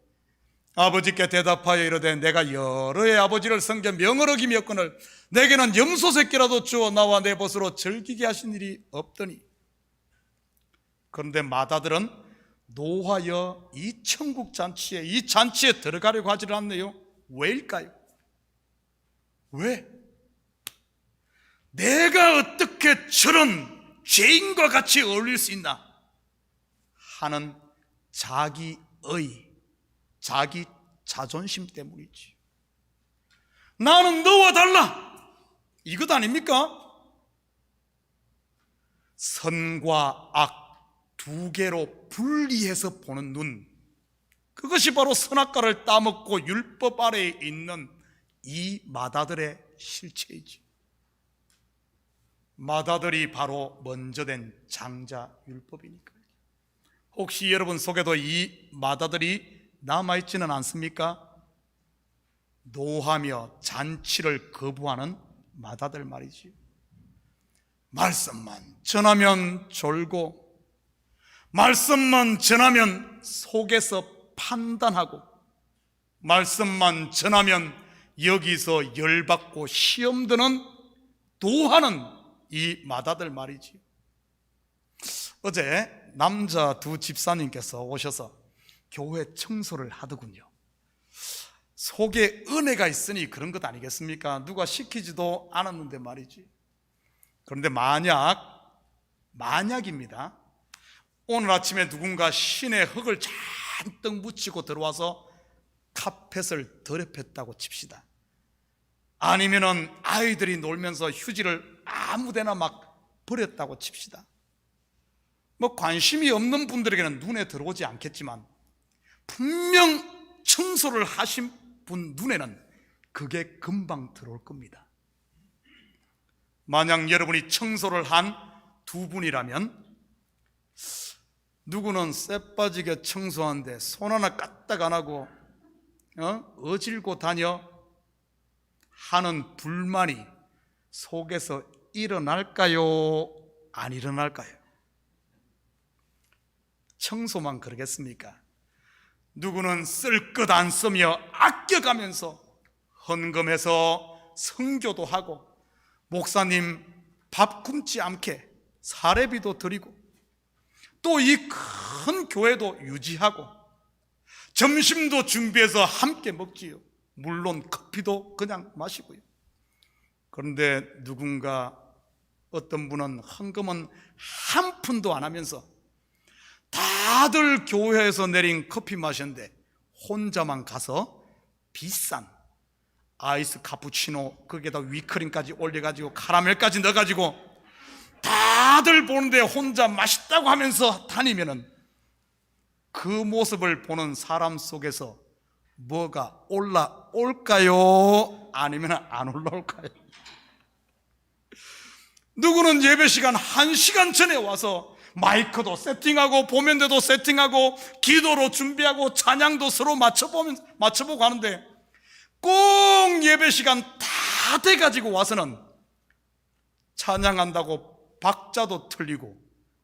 아버지께 대답하여 이르되 내가 여러 해 아버지를 섬겨 명을 어기며거늘 내게는 염소 새끼라도 주어 나와 내 벗으로 즐기게 하신 일이 없더니. 그런데 마다들은 노하여 이 천국 잔치에, 이 잔치에 들어가려고 하지를 않네요. 왜일까요? 왜? 내가 어떻게 저런 죄인과 같이 어울릴 수 있나 하는 자기의, 자기 자존심 때문이지. 나는 너와 달라, 이것 아닙니까? 선과 악 두 개로 분리해서 보는 눈, 그것이 바로 선악과를 따먹고 율법 아래에 있는 이 마다들의 실체이지. 마다들이 바로 먼저 된 장자 율법이니까요. 혹시 여러분 속에도 이 마다들이 남아있지는 않습니까? 노하며 잔치를 거부하는 마다들 말이지요. 말씀만 전하면 졸고, 말씀만 전하면 속에서 판단하고, 말씀만 전하면 여기서 열받고 시험 드는 노하는 이 마다들 말이지. 어제 남자 두 집사님께서 오셔서 교회 청소를 하더군요. 속에 은혜가 있으니 그런 것 아니겠습니까? 누가 시키지도 않았는데 말이지. 그런데 만약입니다. 오늘 아침에 누군가 신의 흙을 잔뜩 묻히고 들어와서 카펫을 더럽혔다고 칩시다. 아니면은 아이들이 놀면서 휴지를 아무데나 막 버렸다고 칩시다. 뭐 관심이 없는 분들에게는 눈에 들어오지 않겠지만 분명 청소를 하신 분 눈에는 그게 금방 들어올 겁니다. 만약 여러분이 청소를 한 두 분이라면, 누구는 쎄빠지게 청소하는데 손 하나 까딱 안 하고 어질고 다녀 하는 불만이 속에서 일어날까요? 안 일어날까요? 청소만 그러겠습니까? 누구는 쓸 것 안 쓰며 아껴가면서 헌금해서 선교도 하고, 목사님 밥 굶지 않게 사례비도 드리고, 또 이 큰 교회도 유지하고, 점심도 준비해서 함께 먹지요. 물론 커피도 그냥 마시고요. 그런데 누군가, 어떤 분은 헌금은 한 푼도 안 하면서 다들 교회에서 내린 커피 마셨는데 혼자만 가서 비싼 아이스 카푸치노, 거기에다 위크림까지 올려가지고 카라멜까지 넣어가지고 다들 보는데 혼자 맛있다고 하면서 다니면은 그 모습을 보는 사람 속에서 뭐가 올라올까요? 아니면 안 올라올까요? 누구는 예배 시간 1시간 전에 와서 마이크도 세팅하고 보면대도 세팅하고 기도로 준비하고 찬양도 서로 맞춰보고 하는데 꼭 예배 시간 다 돼가지고 와서는 찬양한다고 박자도 틀리고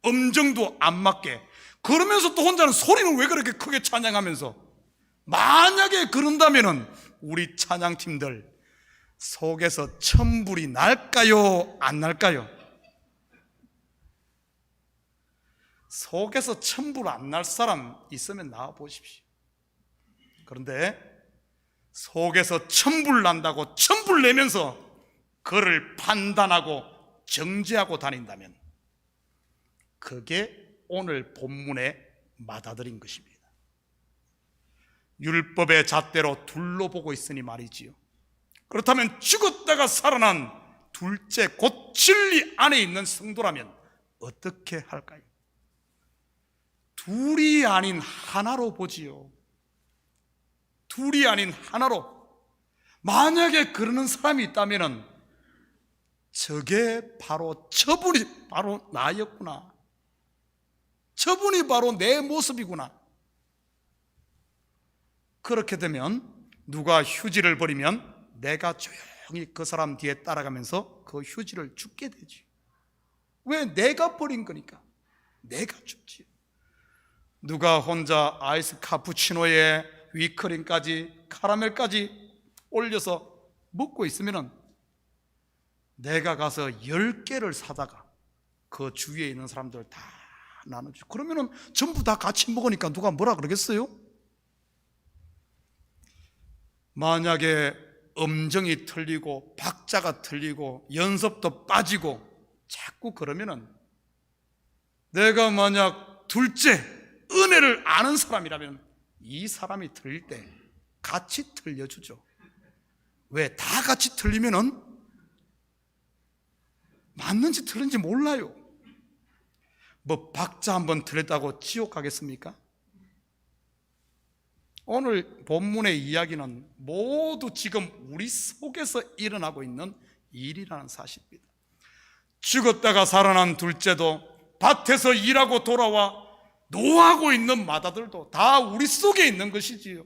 음정도 안 맞게, 그러면서 또 혼자는 소리는 왜 그렇게 크게 찬양하면서, 만약에 그런다면은 우리 찬양팀들 속에서 천불이 날까요? 안 날까요? 속에서 천불 안 날 사람 있으면 나와 보십시오. 그런데 속에서 천불 난다고 천불 내면서 그를 판단하고 정죄하고 다닌다면 그게 오늘 본문의 마다들인 것입니다. 율법의 잣대로 둘러보고 있으니 말이지요. 그렇다면 죽었다가 살아난 둘째 곧 진리 안에 있는 성도라면 어떻게 할까요? 둘이 아닌 하나로 보지요. 둘이 아닌 하나로. 만약에 그러는 사람이 있다면 저게 바로 저분이 바로 나였구나, 저분이 바로 내 모습이구나. 그렇게 되면 누가 휴지를 버리면 내가 조용히 그 사람 뒤에 따라가면서 그 휴지를 줍게 되지. 왜? 내가 버린 거니까 내가 줍지. 누가 혼자 아이스 카푸치노에 위크림까지 카라멜까지 올려서 먹고 있으면은 내가 가서 10개를 사다가 그 주위에 있는 사람들 다 나눠주고, 그러면은 전부 다 같이 먹으니까 누가 뭐라 그러겠어요? 만약에 음정이 틀리고 박자가 틀리고 연습도 빠지고 자꾸 그러면은, 내가 만약 둘째 은혜를 아는 사람이라면 이 사람이 틀릴 때 같이 틀려주죠. 왜? 다 같이 틀리면은 맞는지 틀린지 몰라요. 뭐 박자 한번 틀렸다고 지옥 가겠습니까? 오늘 본문의 이야기는 모두 지금 우리 속에서 일어나고 있는 일이라는 사실입니다. 죽었다가 살아난 둘째도, 밭에서 일하고 돌아와 노하고 있는 마다들도 다 우리 속에 있는 것이지요.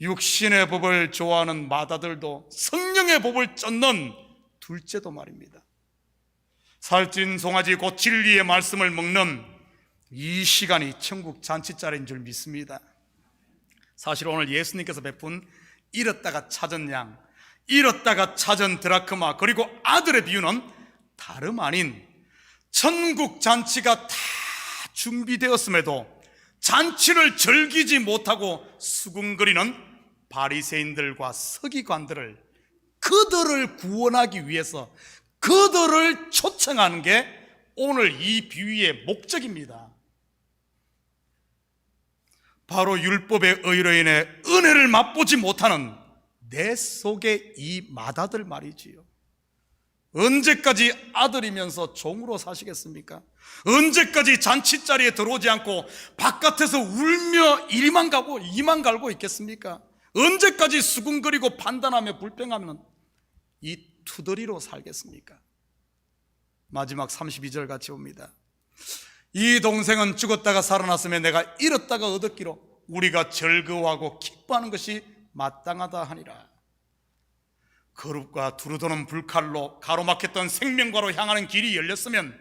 육신의 법을 좋아하는 마다들도, 성령의 법을 쫓는 둘째도 말입니다. 살찐 송아지 곧 진리의 말씀을 먹는 이 시간이 천국 잔치자리인 줄 믿습니다. 사실 오늘 예수님께서 베푼 잃었다가 찾은 양, 잃었다가 찾은 드라크마, 그리고 아들의 비유는 다름 아닌 천국 잔치가 다 준비되었음에도 잔치를 즐기지 못하고 수군거리는 바리새인들과 서기관들을, 그들을 구원하기 위해서 그들을 초청하는 게 오늘 이 비유의 목적입니다. 바로 율법의 의로 인해 은혜를 맛보지 못하는 내 속의 이 마다들 말이지요. 언제까지 아들이면서 종으로 사시겠습니까? 언제까지 잔치자리에 들어오지 않고 바깥에서 울며 이리만 가고 이만 갈고 있겠습니까? 언제까지 수군거리고 판단하며 불평하면 이 투덜이로 살겠습니까? 마지막 32절 같이 봅니다. 이 동생은 죽었다가 살아났으면 내가 잃었다가 얻었기로 우리가 즐거워하고 기뻐하는 것이 마땅하다 하니라. 거룩과 두루도는 불칼로 가로막혔던 생명과로 향하는 길이 열렸으면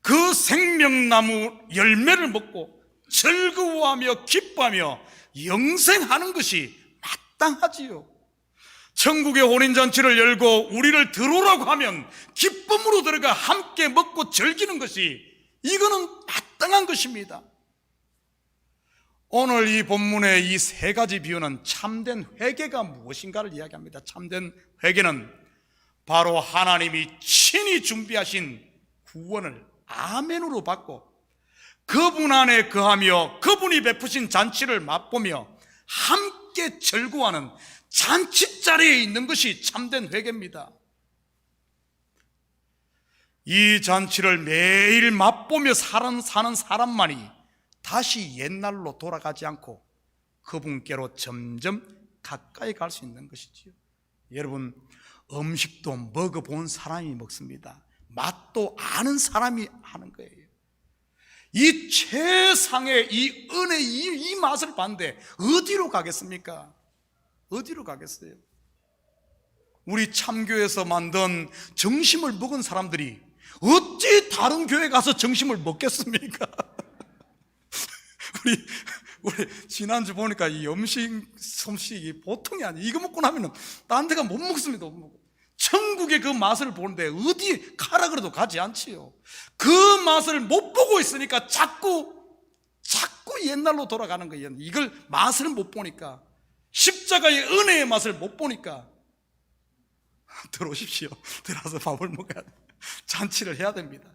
그 생명나무 열매를 먹고 즐거워하며 기뻐하며 영생하는 것이 마땅하지요. 천국의 혼인잔치를 열고 우리를 들어오라고 하면 기쁨으로 들어가 함께 먹고 즐기는 것이, 이거는 마땅한 것입니다. 오늘 이 본문의 이 세 가지 비유는 참된 회개가 무엇인가를 이야기합니다. 참된 회개는 바로 하나님이 친히 준비하신 구원을 아멘으로 받고 그분 안에 거하며 그분이 베푸신 잔치를 맛보며 함께 즐거워하는 잔치자리에 있는 것이 참된 회개입니다. 이 잔치를 매일 맛보며 사는 사람만이 다시 옛날로 돌아가지 않고 그분께로 점점 가까이 갈 수 있는 것이지요. 여러분, 음식도 먹어본 사람이 먹습니다. 맛도 아는 사람이 하는 거예요. 이 최상의 이 은혜, 이 맛을 봤는데 어디로 가겠습니까? 어디로 가겠어요? 우리 참교에서 만든 정심을 먹은 사람들이 어찌 다른 교회 가서 정심을 먹겠습니까? 우리 지난주 보니까 이 음식 솜씨이 보통이 아니에요. 이거 먹고 나면은 딴 데가 못 먹습니다. 못 먹어. 천국의 그 맛을 보는데 어디 가라 그래도 가지 않지요. 그 맛을 못 보고 있으니까 자꾸 옛날로 돌아가는 거예요. 이걸 맛을 못 보니까, 십자가의 은혜의 맛을 못 보니까 들어오십시오. 들어와서 밥을 먹어야 돼. 잔치를 해야 됩니다.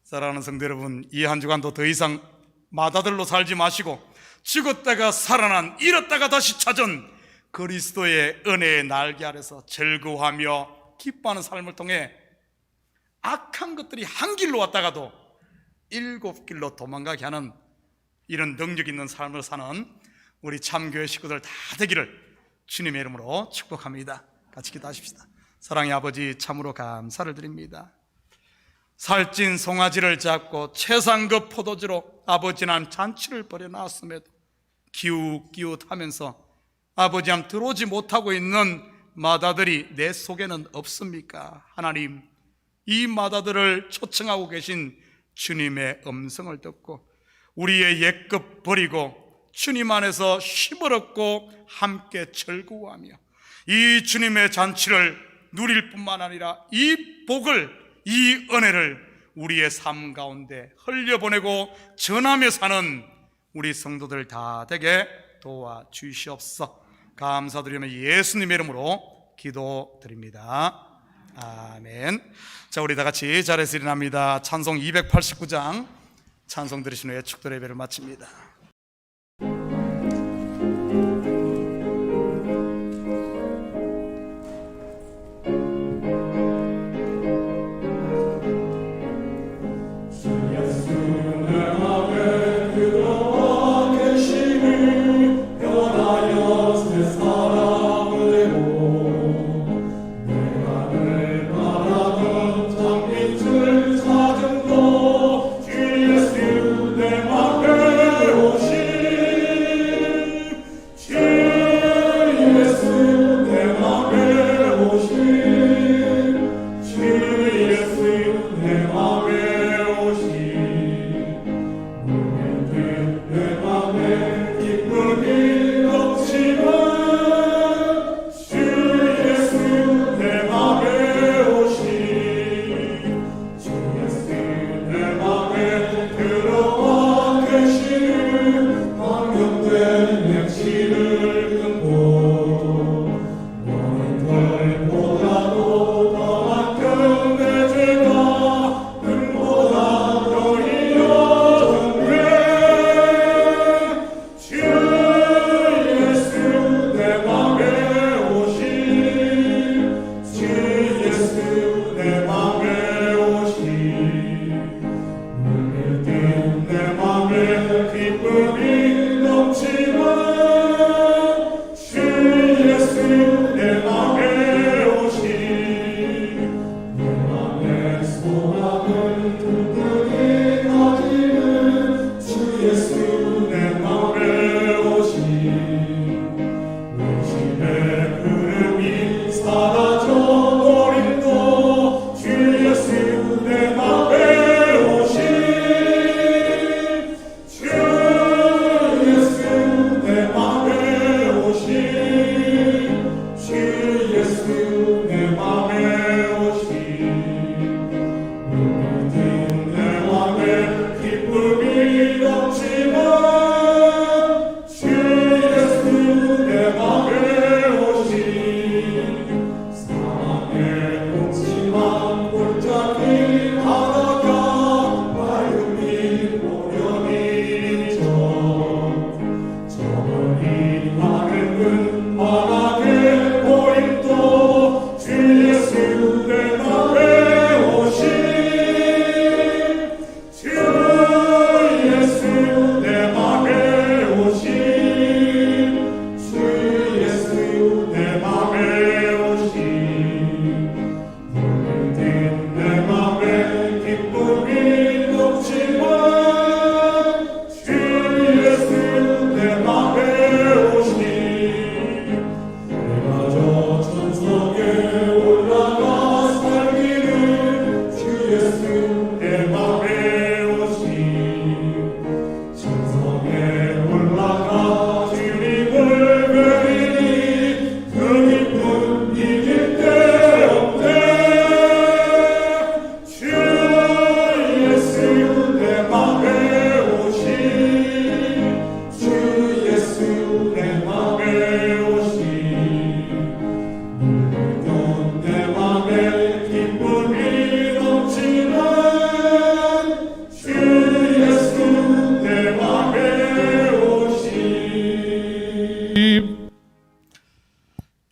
사랑하는 성도 여러분, 이 한 주간도 더 이상 마다들로 살지 마시고 죽었다가 살아난, 잃었다가 다시 찾은 그리스도의 은혜의 날개 아래서 즐거워하며 기뻐하는 삶을 통해 악한 것들이 한 길로 왔다가도 7길로 도망가게 하는 이런 능력 있는 삶을 사는 우리 참교회 식구들 다 되기를 주님의 이름으로 축복합니다. 같이 기도하십시다. 사랑의 아버지, 참으로 감사를 드립니다. 살찐 송아지를 잡고 최상급 포도주로 아버지 난 잔치를 벌여놨음에도 기웃기웃하면서 아버지 함 들어오지 못하고 있는 마다들이 내 속에는 없습니까? 하나님, 이 마다들을 초청하고 계신 주님의 음성을 듣고 우리의 옛것 버리고 주님 안에서 힘을 얻고 함께 즐거워하며 이 주님의 잔치를 누릴 뿐만 아니라 이 복을, 이 은혜를 우리의 삶 가운데 흘려보내고 전하며 사는 우리 성도들 다 되게 도와주시옵소서. 감사드리며 예수님의 이름으로 기도드립니다. 아멘. 자, 우리 다 같이 자리에서 일어납니다. 찬송 289장 찬송 들으신 후에 축도 예배를 마칩니다.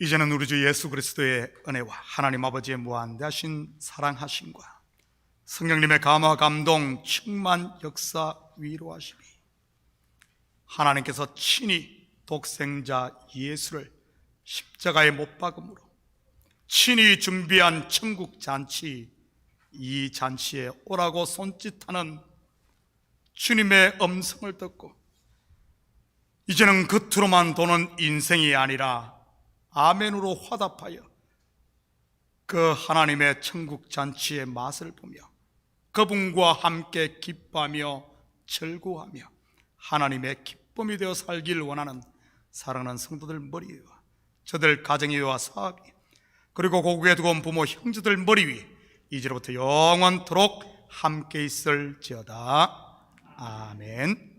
이제는 우리 주 예수 그리스도의 은혜와 하나님 아버지의 무한대하신 사랑하심과 성령님의 감화 감동 충만 역사 위로하심이 하나님께서 친히 독생자 예수를 십자가에 못 박음으로 친히 준비한 천국 잔치, 이 잔치에 오라고 손짓하는 주님의 음성을 듣고 이제는 겉으로만 도는 인생이 아니라 아멘으로 화답하여 그 하나님의 천국 잔치의 맛을 보며 그분과 함께 기뻐하며 즐거워하며 하나님의 기쁨 기쁨이 되어 살길 원하는 사랑하는 성도들 머리 위와 저들 가정 위와 사업 위 그리고 고국에 두고 온 부모 형제들 머리 위 이제로부터 영원토록 함께 있을지어다. 아멘.